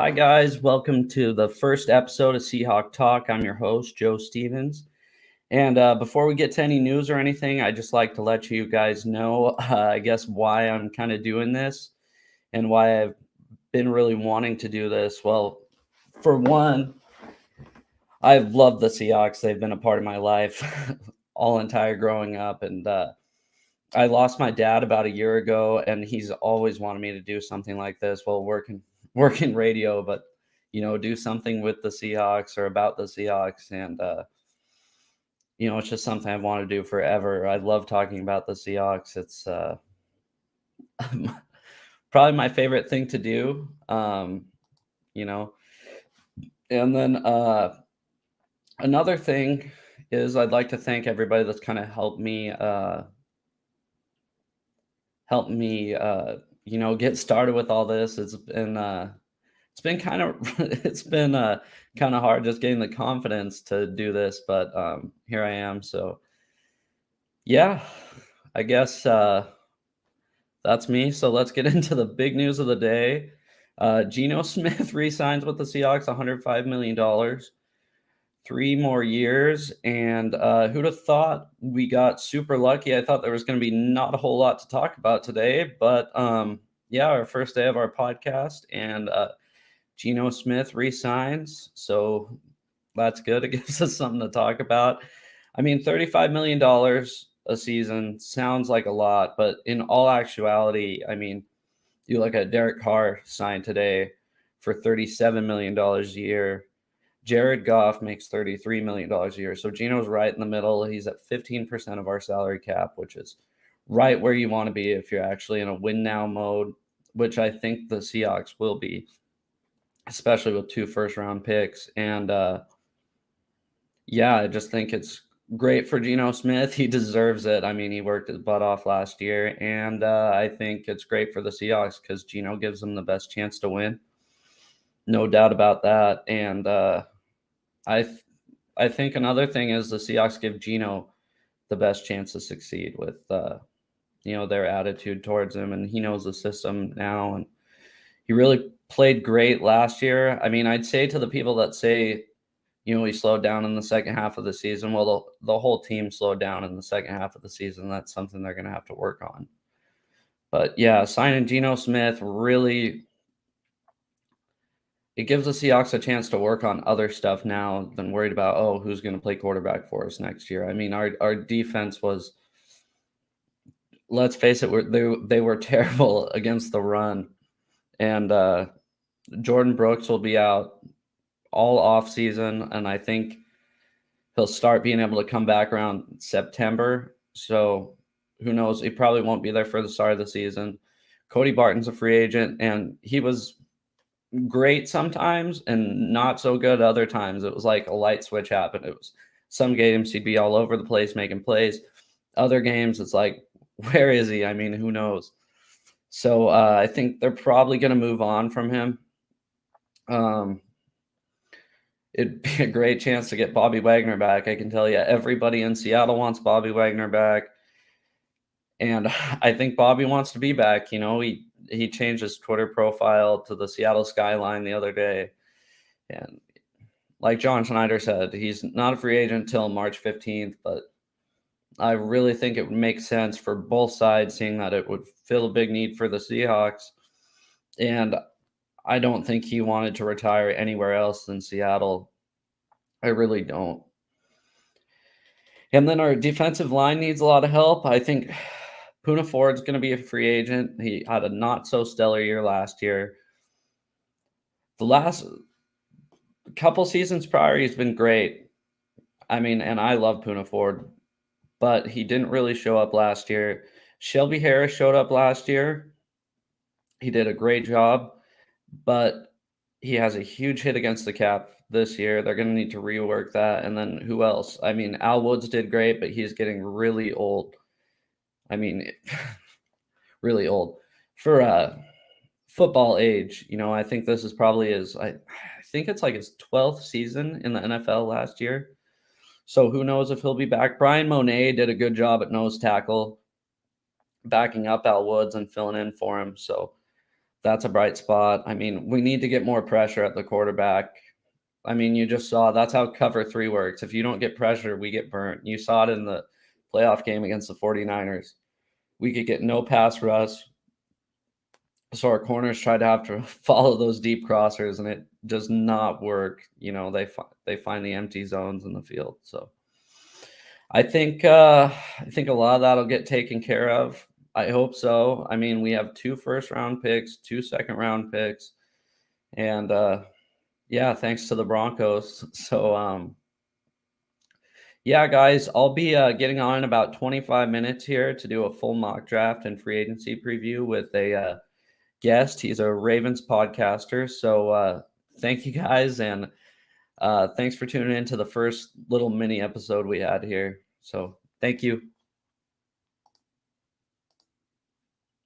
Hi, guys. Welcome to the first episode of SeahawksTalk. I'm your host, Joe Stevens. And before we get to any news or anything, I'd just like to let you guys know, I guess, why I'm kind of doing this and why I've been really wanting to do this. Well, for one, I've loved the Seahawks. They've been a part of my life all entire growing up. And I lost my dad about a year ago, and he's always wanted me to do something like this. Well, working radio, but do something with the Seahawks or about the Seahawks, and it's just something I've wanted to do forever. I love talking about the Seahawks. It's probably my favorite thing to do. You know, and then another thing is I'd like to thank everybody that's kind of helped me get started with all this. It's been kind of it's been kind of hard just getting the confidence to do this, but here I am. So yeah, I guess that's me. So let's get into the big news of the day. Geno Smith re-signs with the Seahawks, $105 million, 3 more years. And who'd have thought we got super lucky? I thought there was going to be not a whole lot to talk about today, but yeah, our first day of our podcast, and Geno Smith re-signs. So that's good. It gives us something to talk about. I mean, $35 million a season sounds like a lot, but in all actuality, I mean, you look at Derek Carr signed today for $37 million a year. Jared Goff makes $33 million a year. So Geno's right in the middle. He's at 15% of our salary cap, which is right where you want to be if you're actually in a win now mode, which I think the Seahawks will be, especially with 2 first-round picks. And yeah, I just think it's great for Geno Smith. He deserves it. I mean, he worked his butt off last year, and I think it's great for the Seahawks because Geno gives them the best chance to win. No doubt about that. And I think another thing is the Seahawks give Geno the best chance to succeed with their attitude towards him, and he knows the system now, and he really played great last year. I mean, I'd say to the people that say, he slowed down in the second half of the season. Well, the whole team slowed down in the second half of the season. That's something they're going to have to work on. But yeah, signing Geno Smith really, it gives the Seahawks a chance to work on other stuff now than worried about, who's going to play quarterback for us next year. I mean, our defense was, let's face it, they were terrible against the run. And Jordan Brooks will be out all off season, and I think he'll start being able to come back around September. So who knows? He probably won't be there for the start of the season. Cody Barton's a free agent, and he was great sometimes and not so good other times. It was like a light switch happened. It was some games he'd be all over the place making plays. Other games, it's like, where is he? I mean, who knows? So I think they're probably going to move on from him. It'd be a great chance to get Bobby Wagner back. I can tell you, everybody in Seattle wants Bobby Wagner back. And I think Bobby wants to be back. He changed his Twitter profile to the Seattle skyline the other day. And like John Schneider said, he's not a free agent until March 15th, but I really think it would make sense for both sides, seeing that it would fill a big need for the Seahawks. And I don't think he wanted to retire anywhere else than Seattle. I really don't. And then our defensive line needs a lot of help. I think Poona Ford's going to be a free agent. He had a not so stellar year last year. The last couple seasons prior, he's been great. I mean, and I love Poona Ford, but he didn't really show up last year. Shelby Harris showed up last year. He did a great job, but he has a huge hit against the cap this year. They're going to need to rework that. And then who else? I mean, Al Woods did great, but he's getting really old. I mean, really old for football age. I think this is probably I think it's like his 12th season in the NFL last year. So who knows if he'll be back. Brian Monet did a good job at nose tackle, backing up Al Woods and filling in for him. So That's a bright spot. I mean, we need to get more pressure at the quarterback. I mean, you just saw that's how cover 3 works. If you don't get pressure, we get burnt. You saw it in the playoff game against the 49ers. We could get no pass rush. So our corners tried to have to follow those deep crossers, and it does not work. They find the empty zones in the field. So I think a lot of that'll get taken care of. I hope so. I mean, we have 2 first-round picks, 2 second-round picks, and yeah, thanks to the Broncos. So yeah, guys, I'll be getting on in about 25 minutes here to do a full mock draft and free agency preview with a guest. He's a Ravens podcaster. So thank you guys, and thanks for tuning in to the first little mini episode we had here. So thank you.